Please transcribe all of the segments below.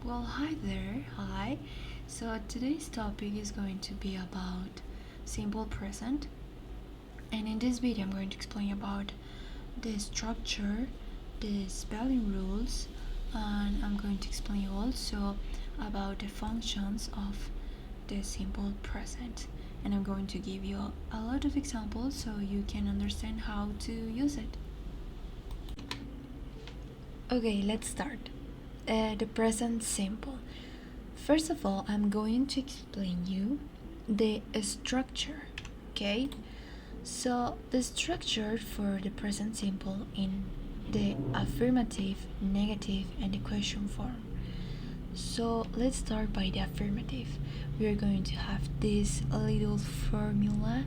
Well, hi there. Hi. So today's topic is going to be about simple present. And in this video, I'm going to explain about the structure, the spelling rules, and I'm going to explain also about the functions of the simple present. And I'm going to give you a lot of examples so you can understand how to use it. Okay, let's start. The present simple. First of all, I'm going to explain you the structure. Okay, so the structure for the present simple in the affirmative, negative, and the question form. So let's start by the affirmative. We are going to have this little formula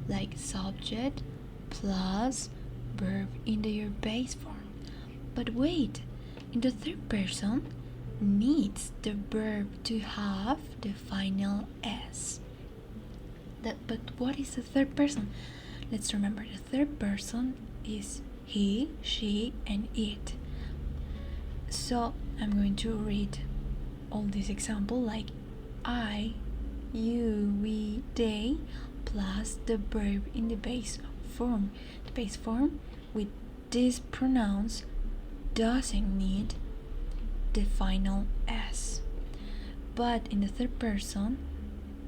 like subject plus verb in their base form. But wait, in the third person needs the verb to have the final S. But what is the third person? Let's remember the third person is he, she, and it. So I'm going to read all these examples like I, you, we, they, plus the verb in the base form. The base form with these pronouns doesn't need the final S. But in the third person,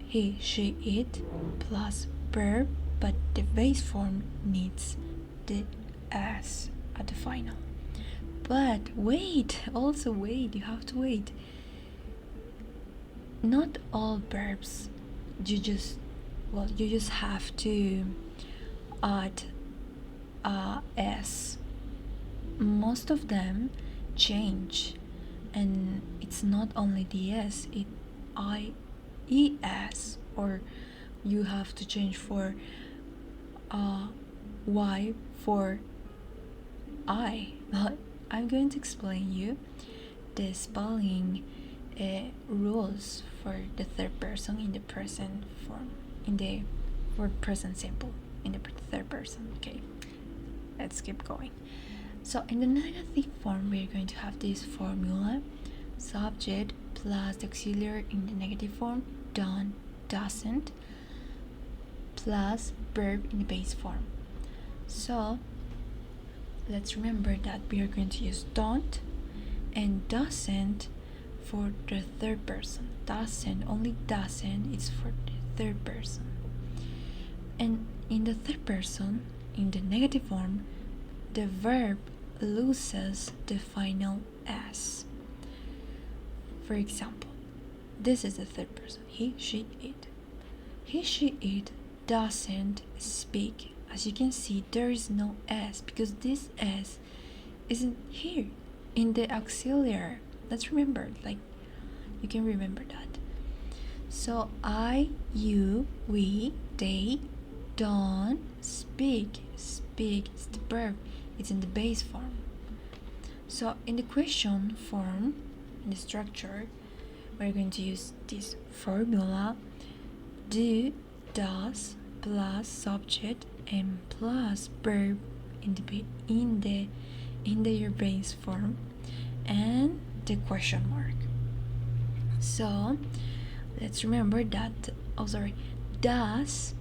he, she, it plus verb, but the base form needs the S at the final. But wait, you have to wait. Not all verbs you just have to add a S. Most of them change, and it's not only the S, it IES, or you have to change for Y for I. I'm going to explain you the spelling rules for the third person in the present form, for present simple in the third person. Okay, let's keep going. So in the negative form, we're going to have this formula: subject plus the auxiliary in the negative form, done, doesn't, plus verb in the base form. So let's remember that we are going to use don't and doesn't for the third person. Only doesn't is for the third person. And in the third person, in the negative form, the verb loses the final S. For example, this is the third person: he, she, it. He, she, it doesn't speak. As you can see, there is no S because this S isn't here in the auxiliary. Let's remember, you can remember that. So I, you, we, they don't speak. Speak is the verb, it's in the base form. So in the question form, in the structure, we're going to use this formula: do, does, plus subject and plus verb in the base form and the question mark. So let's remember that does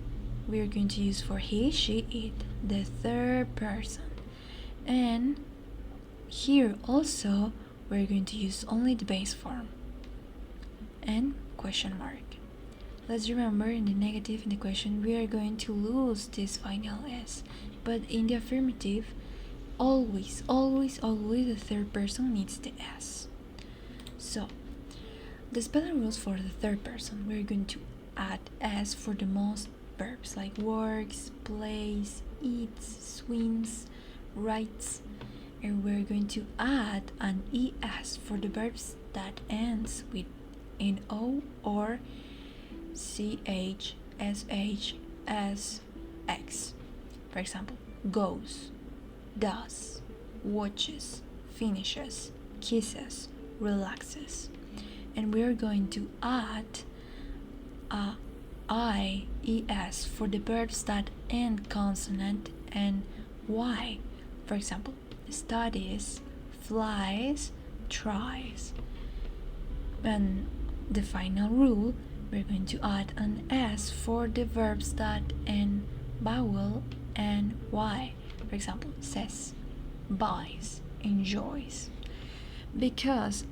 we're going to use for he, she, it, the third person. And here also we're going to use only the base form and question mark. Let's remember, in the negative, in the question, we are going to lose this final S. But in the affirmative, always the third person needs the S. So the spelling rules for the third person: we're going to add S for the most verbs like works, plays, eats, swims, writes, and we're going to add an ES for the verbs that ends with NO or CH, SH, SX. For example, goes, does, watches, finishes, kisses, relaxes. And we're going to add a IES for the verbs that end consonant and Y. For example, studies, flies, tries. And the final rule, we're going to add an s for the verbs that end vowel and y. For example, says, buys, enjoys. Because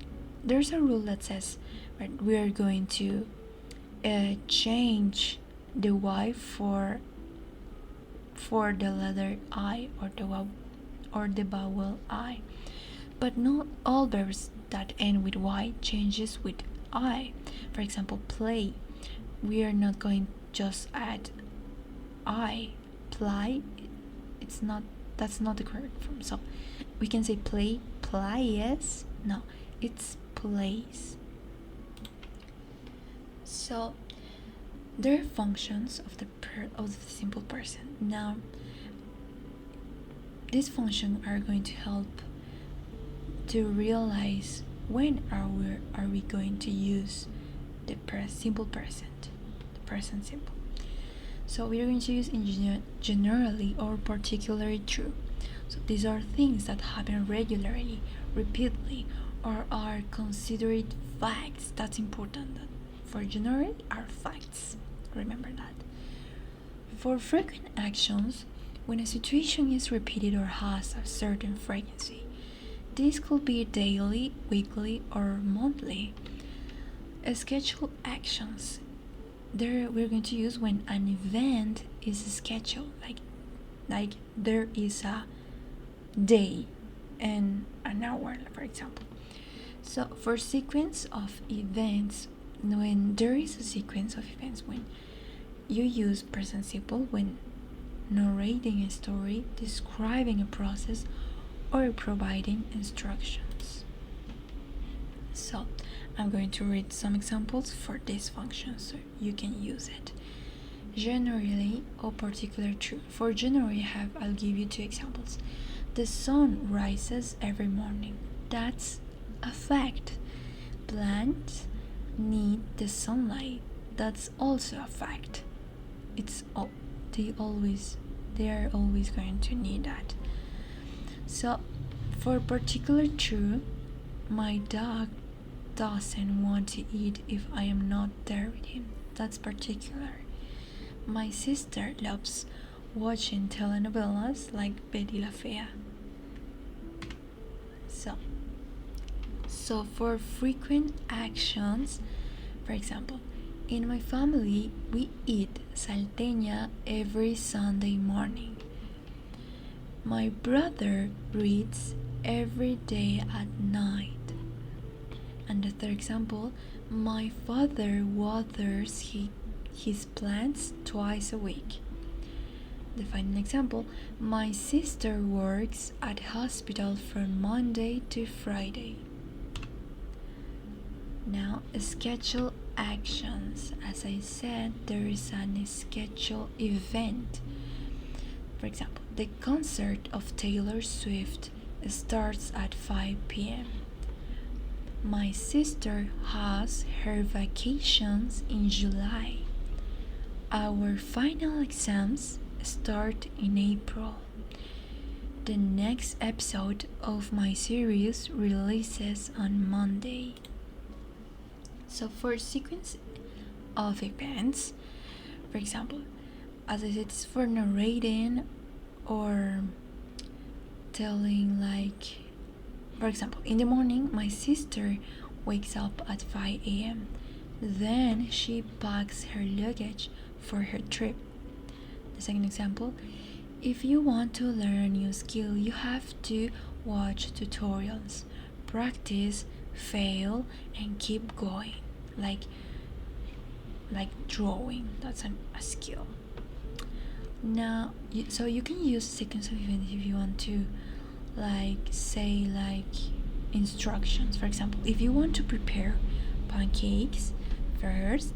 there's a rule that says, right, we are going to change the y for the letter I or the vowel I. But not all verbs that end with y changes with I. For example, play. We are not going just add I. Play. It's not. That's not the correct form. So we can say play. Plays. No, it's plays. So there are functions of the simple person. Now, these functions are going to help to realize when are we going to use the simple present, the present simple. So we are going to use in generally or particularly true. So these are things that happen regularly, repeatedly, or are considered facts. That's important. For generally are facts. Remember that. For frequent actions, when a situation is repeated or has a certain frequency, this could be daily, weekly, or monthly. Scheduled actions. There we're going to use when an event is scheduled, like there is a day and an hour, for example. So for sequence of events, when there is a sequence of events, when you use present simple when narrating a story, describing a process, or providing instructions. So I'm going to read some examples for this function so you can use it. Generally or particular true. For generally I'll give you 2 examples. The sun rises every morning. That's a fact. Plants need the sunlight. That's also a fact. They are always going to need that. So for particular true, my dog doesn't want to eat if I am not there with him. That's particular. My sister loves watching telenovelas like Betty la Fea. So for frequent actions, for example, in my family we eat salteña every Sunday morning. My brother reads every day at night. And the third example, my father waters his plants twice a week. The final example, my sister works at hospital from Monday to Friday. Now, schedule actions. As I said, there is an scheduled event. For example, the concert of Taylor Swift starts at 5 p.m. My sister has her vacations in July. Our final exams start in April. The next episode of my series releases on Monday. So for sequence of events, for example, as I said, it's for narrating or telling, like, for example, in the morning my sister wakes up at 5 a.m. Then she packs her luggage for her trip. The second example, if you want to learn a new skill, you have to watch tutorials, practice, fail, and keep going. Like drawing, that's a skill. Now, so you can use sequence of events if you want to, say instructions. For example, if you want to prepare pancakes, first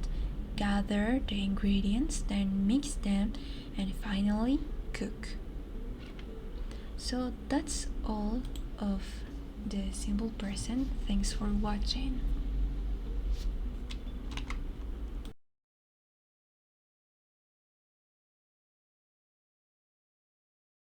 gather the ingredients, then mix them, and finally cook. So that's all of the simple present. Thanks for watching.